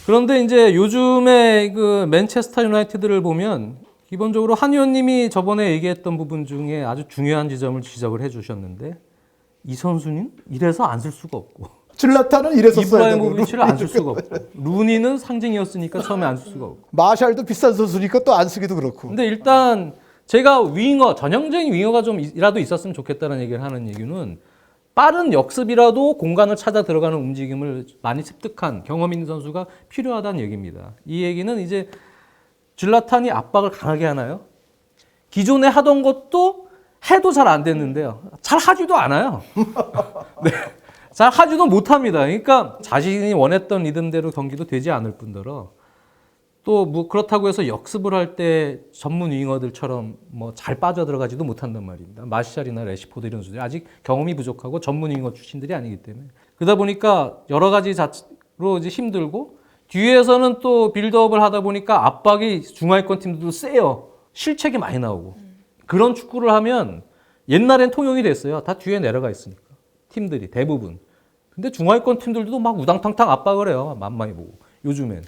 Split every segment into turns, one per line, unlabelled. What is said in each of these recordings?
그런데 이제 요즘에 그 맨체스터 유나이티드를 보면 기본적으로 한 의원님이 저번에 얘기했던 부분 중에 아주 중요한 지점을 지적을 해주셨는데 이 선수는 이래서 안 쓸 수가 없고
질라탄은 이래서 써야 되고
이브라이모비치를 안 쓸 수가 없고 루니는 상징이었으니까 처음에 안 쓸 수가 없고
마샬도 비싼 선수니까 또 안 쓰기도 그렇고.
근데 일단 제가 윙어 전형적인 윙어가 좀이라도 있었으면 좋겠다는 얘기를 하는 이유는 빠른 역습이라도 공간을 찾아 들어가는 움직임을 많이 습득한 경험 있는 선수가 필요하다는 얘기입니다. 이 얘기는 이제 질라탄이 압박을 강하게 하나요? 기존에 하던 것도 해도 잘 안 됐는데요. 잘 하지도 않아요. 네. 잘 하지도 못합니다. 그러니까 자신이 원했던 리듬대로 경기도 되지 않을 뿐더러 또 뭐 그렇다고 해서 역습을 할 때 전문 윙어들처럼 뭐 잘 빠져들어가지도 못한단 말입니다. 마샬이나 레시포드 이런 선수들이 아직 경험이 부족하고 전문 윙어 출신들이 아니기 때문에 그러다 보니까 여러 가지 자체로 이제 힘들고 뒤에서는 또 빌드업을 하다 보니까 압박이 중하위권 팀들도 세요. 실책이 많이 나오고 그런 축구를 하면 옛날엔 통용이 됐어요. 다 뒤에 내려가 있으니까 팀들이 대부분. 근데 중하위권 팀들도 막 우당탕탕 압박을 해요. 만만히 보고 요즘엔.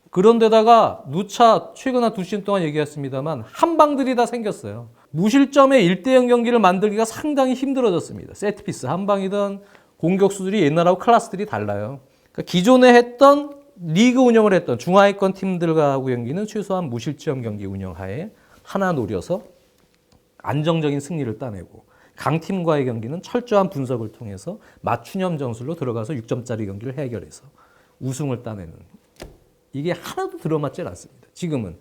그런데다가 누차 최근 한 2시간 동안 얘기했습니다만 한방들이 다 생겼어요. 무실점의 1대0 경기를 만들기가 상당히 힘들어졌습니다. 세트피스 한방이든 공격수들이 옛날하고 클래스들이 달라요. 그러니까 기존에 했던 리그 운영을 했던 중하위권 팀들과 경기는 최소한 무실점 경기 운영하에 하나 노려서 안정적인 승리를 따내고 강팀과의 경기는 철저한 분석을 통해서 맞춤형 전술로 들어가서 6점짜리 경기를 해결해서 우승을 따내는 이게 하나도 들어맞질 않습니다. 지금은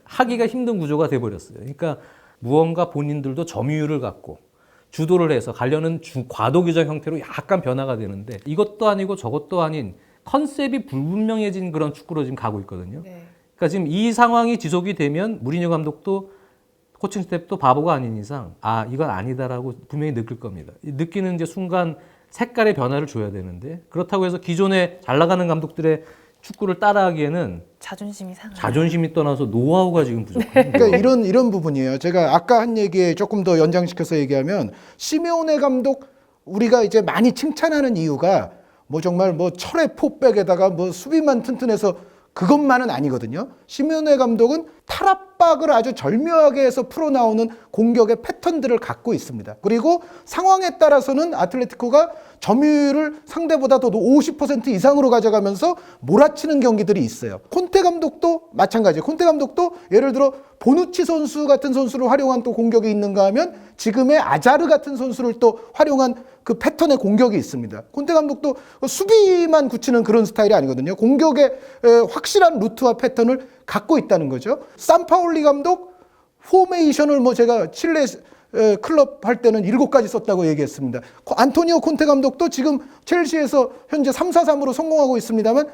하기가 힘든 구조가 돼버렸어요. 그러니까 무언가 본인들도 점유율을 갖고 주도를 해서 가려는 과도 규정 형태로 약간 변화가 되는데 이것도 아니고 저것도 아닌 컨셉이 불분명해진 그런 축구로 지금 가고 있거든요.
네.
그러니까 지금 이 상황이 지속이 되면 무리뉴 감독도 코칭 스태프도 바보가 아닌 이상 이건 아니다라고 분명히 느낄 겁니다. 느끼는 이제 순간 색깔의 변화를 줘야 되는데 그렇다고 해서 기존에 잘 나가는 감독들의 축구를 따라하기에는 자존심이 떠나서 노하우가 지금 부족합니다.
그러니까 이런 부분이에요. 제가 아까 한 얘기에 조금 더 연장시켜서 얘기하면 시메오네 감독 우리가 이제 많이 칭찬하는 이유가 뭐 정말 뭐 철의 포백에다가 뭐 수비만 튼튼해서 그것만은 아니거든요. 시메오네 감독은 탈압박을 아주 절묘하게 해서 풀어나오는 공격의 패턴들을 갖고 있습니다. 그리고 상황에 따라서는 아틀레티코가 점유율을 상대보다 더 50% 이상으로 가져가면서 몰아치는 경기들이 있어요. 콘테 감독도 마찬가지예요. 콘테 감독도 예를 들어 보누치 선수 같은 선수를 활용한 또 공격이 있는가 하면 지금의 아자르 같은 선수를 또 활용한 그 패턴의 공격이 있습니다. 콘테 감독도 수비만 굳히는 그런 스타일이 아니거든요. 공격의 확실한 루트와 패턴을 갖고 있다는 거죠. 산파올리 감독 포메이션을 뭐 제가 칠레 클럽 할 때는 7가지 썼다고 얘기했습니다. 안토니오 콘테 감독도 지금 첼시에서 현재 3-4-3으로 성공하고 있습니다만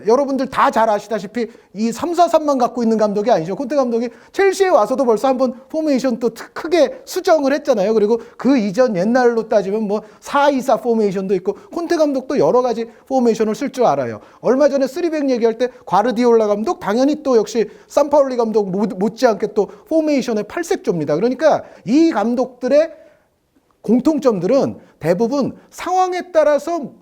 여러분들 다 잘 아시다시피 이 3-4-3만 갖고 있는 감독이 아니죠. 콘테 감독이 첼시에 와서도 벌써 한번 포메이션 또 크게 수정을 했잖아요. 그리고 그 이전 옛날로 따지면 뭐 4-2-4 포메이션도 있고 콘테 감독도 여러 가지 포메이션을 쓸 줄 알아요. 얼마 전에 3백 얘기할 때 과르디올라 감독 당연히 또 역시 산파올리 감독 못지않게 또 포메이션의 팔색조입니다. 그러니까 이 감독들의 공통점들은 대부분 상황에 따라서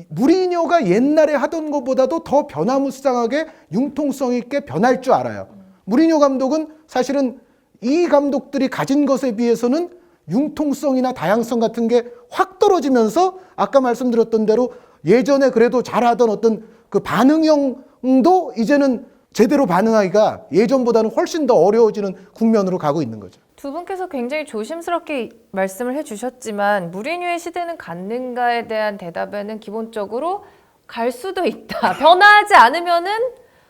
무리뉴가 옛날에 하던 것보다도 더 변화무쌍하게 융통성 있게 변할 줄 알아요. 무리뉴 감독은 사실은 이 감독들이 가진 것에 비해서는 융통성이나 다양성 같은 게 확 떨어지면서 아까 말씀드렸던 대로 예전에 그래도 잘하던 어떤 그 반응형도 이제는 제대로 반응하기가 예전보다는 훨씬 더 어려워지는 국면으로 가고 있는 거죠.
두 분께서 굉장히 조심스럽게 말씀을 해주셨지만 무리뉴의 시대는 갔는가에 대한 대답에는 기본적으로 갈 수도 있다. 변화하지 않으면은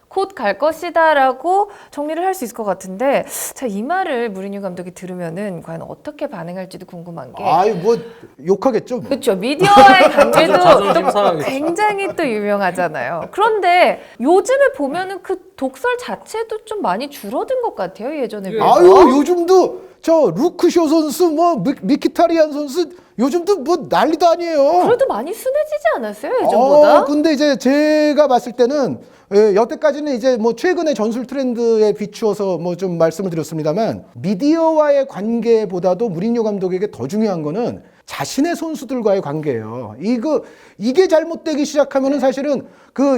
곧 갈 것이다라고 정리를 할 수 있을 것 같은데 자, 이 말을 무리뉴 감독이 들으면은 과연 어떻게 반응할지도 궁금한 게
뭐 욕하겠죠. 뭐.
그렇죠. 미디어와의 관계도
자존심
또
상하겠죠.
굉장히 또 유명하잖아요. 그런데 요즘에 보면은 그 독설 자체도 좀 많이 줄어든 것 같아요. 예전에 비해서.
요즘도 저 루크쇼 선수 뭐 미키타리안 선수 요즘도 뭐 난리도 아니에요.
그래도 많이 순해지지 않았어요? 예전보다?
근데 이제 제가 봤을 때는 여태까지는 이제 뭐 최근의 전술 트렌드에 비추어서 뭐 좀 말씀을 드렸습니다만 미디어와의 관계보다도 무리뉴 감독에게 더 중요한 거는 자신의 선수들과의 관계예요. 이게 잘못되기 시작하면은 사실은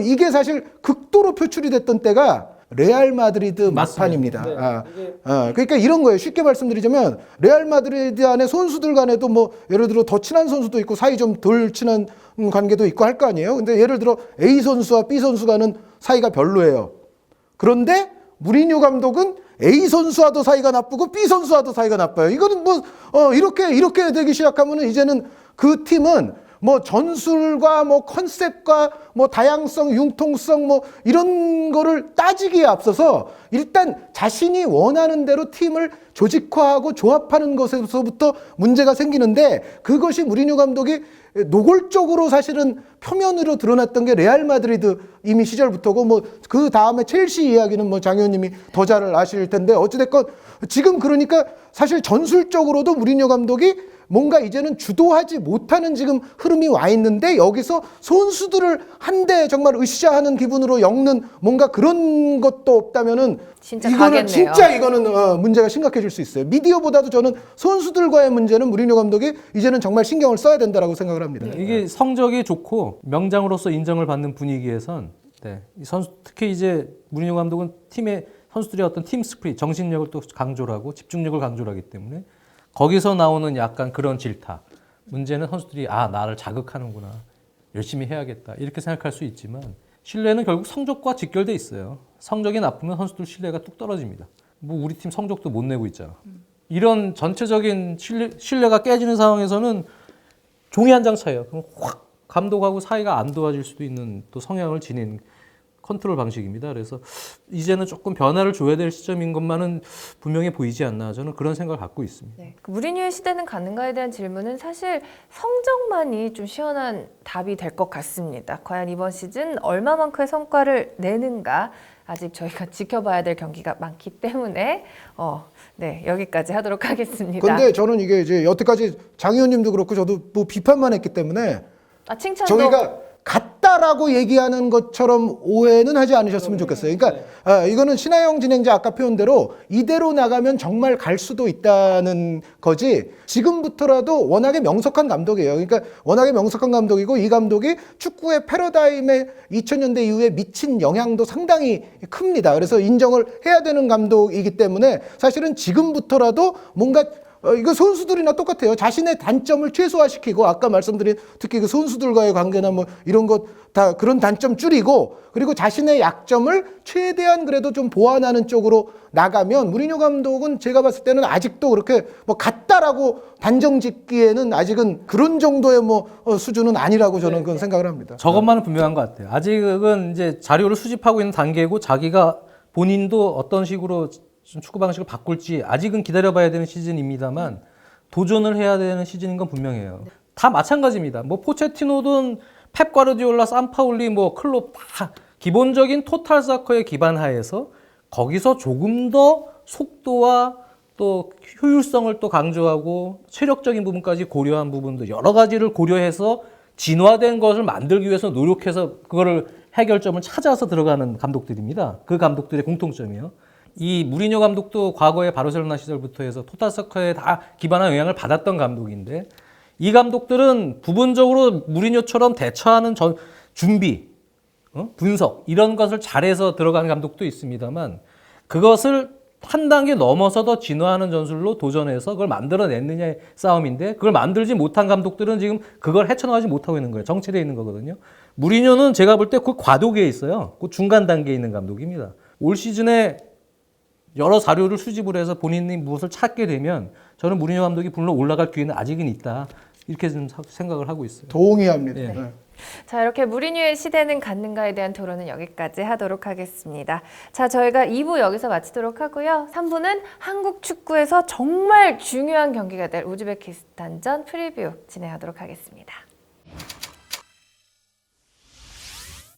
이게 사실 극도로 표출이 됐던 때가 레알 마드리드 막판입니다. 그러니까 이런 거예요. 쉽게 말씀드리자면 레알 마드리드 안에 선수들 간에도 뭐 예를 들어 더 친한 선수도 있고 사이 좀 덜 친한 관계도 있고 할 거 아니에요. 근데 예를 들어 A 선수와 B 선수가는 사이가 별로예요. 그런데 무리뉴 감독은 A 선수와도 사이가 나쁘고 B 선수와도 사이가 나빠요. 이거는 뭐 이렇게 되기 시작하면은 이제는 그 팀은 뭐 전술과 뭐 컨셉과 뭐 다양성, 융통성 뭐 이런 거를 따지기에 앞서서 일단 자신이 원하는 대로 팀을 조직화하고 조합하는 것에서부터 문제가 생기는데 그것이 무리뉴 감독이 노골적으로 사실은 표면으로 드러났던 게 레알 마드리드 이미 시절부터고 뭐 그 다음에 첼시 이야기는 뭐 장 의원님이 더 잘 아실 텐데 어찌됐건 지금 그러니까 사실 전술적으로도 무리뉴 감독이 뭔가 이제는 주도하지 못하는 지금 흐름이 와 있는데 여기서 선수들을 한데 정말 으쌰하는 기분으로 엮는 뭔가 그런 것도 없다면은
진짜
이거는
가겠네요.
진짜 이거는 문제가 심각해질 수 있어요. 미디어보다도 저는 선수들과의 문제는 무리뉴 감독이 이제는 정말 신경을 써야 된다라고 생각을 합니다.
이게 성적이 좋고 명장으로서 인정을 받는 분위기에선 이 선수 특히 이제 무리뉴 감독은 팀의 선수들의 어떤 팀 스피릿, 정신력을 또 강조를 하고 집중력을 강조를 하기 때문에 거기서 나오는 약간 그런 질타. 문제는 선수들이 나를 자극하는구나. 열심히 해야겠다. 이렇게 생각할 수 있지만 신뢰는 결국 성적과 직결돼 있어요. 성적이 나쁘면 선수들 신뢰가 뚝 떨어집니다. 뭐 우리 팀 성적도 못 내고 있잖아. 이런 전체적인 신뢰가 깨지는 상황에서는 종이 한 장 차이에요. 그럼 확 감독하고 사이가 안 도와질 수도 있는 또 성향을 지닌 컨트롤 방식입니다. 그래서 이제는 조금 변화를 줘야 될 시점인 것만은 분명히 보이지 않나 저는 그런 생각을 갖고 있습니다.
네. 무리뉴의 시대는 가는가에 대한 질문은 사실 성적만이 좀 시원한 답이 될 것 같습니다. 과연 이번 시즌 얼마만큼의 성과를 내는가 아직 저희가 지켜봐야 될 경기가 많기 때문에 네, 여기까지 하도록 하겠습니다.
근데 저는 이게 이제 여태까지 장 의원님도 그렇고 저도 뭐 비판만 했기 때문에
칭찬도
저희가 같다라고 얘기하는 것처럼 오해는 하지 않으셨으면 좋겠어요. 그러니까 이거는 신하영 진행자 아까 표현대로 이대로 나가면 정말 갈 수도 있다는 거지 지금부터라도 워낙에 명석한 감독이에요. 그러니까 워낙에 명석한 감독이고 이 감독이 축구의 패러다임에 2000년대 이후에 미친 영향도 상당히 큽니다. 그래서 인정을 해야 되는 감독이기 때문에 사실은 지금부터라도 뭔가 이거 선수들이나 똑같아요. 자신의 단점을 최소화시키고 아까 말씀드린 특히 그 선수들과의 관계나 뭐 이런 것 다 그런 단점 줄이고 그리고 자신의 약점을 최대한 그래도 좀 보완하는 쪽으로 나가면 무리뉴 감독은 제가 봤을 때는 아직도 그렇게 뭐 같다라고 단정 짓기에는 아직은 그런 정도의 뭐 수준은 아니라고 저는 그건 생각을 합니다.
저것만은 분명한 것 같아요. 아직은 이제 자료를 수집하고 있는 단계고 자기가 본인도 어떤 식으로 축구 방식을 바꿀지 아직은 기다려봐야 되는 시즌입니다만 도전을 해야 되는 시즌인 건 분명해요. 다 마찬가지입니다. 뭐 포체티노든 펩 과르디올라, 산파울리, 뭐 클롭 다 기본적인 토탈 사커의 기반 하에서 거기서 조금 더 속도와 또 효율성을 또 강조하고 체력적인 부분까지 고려한 부분도 여러 가지를 고려해서 진화된 것을 만들기 위해서 노력해서 그거를 해결점을 찾아서 들어가는 감독들입니다. 그 감독들의 공통점이요. 이 무리뉴 감독도 과거에 바르셀로나 시절부터 해서 토탈서커에 다 기반한 영향을 받았던 감독인데 이 감독들은 부분적으로 무리뉴처럼 대처하는 준비, 분석 이런 것을 잘해서 들어가는 감독도 있습니다만 그것을 한 단계 넘어서 더 진화하는 전술로 도전해서 그걸 만들어냈느냐의 싸움인데 그걸 만들지 못한 감독들은 지금 그걸 헤쳐나가지 못하고 있는 거예요. 정체되어 있는 거거든요. 무리뉴는 제가 볼 때 그 과도기에 있어요. 그 중간 단계에 있는 감독입니다. 올 시즌에 여러 자료를 수집을 해서 본인이 무엇을 찾게 되면 저는 무리뉴 감독이 물론 올라갈 기회는 아직은 있다. 이렇게 좀 생각을 하고 있어요.
동의합니다.
예.
네.
자, 이렇게 무리뉴의 시대는 갔는가에 대한 토론은 여기까지 하도록 하겠습니다. 자, 저희가 2부 여기서 마치도록 하고요. 3부는 한국 축구에서 정말 중요한 경기가 될 우즈베키스탄전 프리뷰 진행하도록 하겠습니다.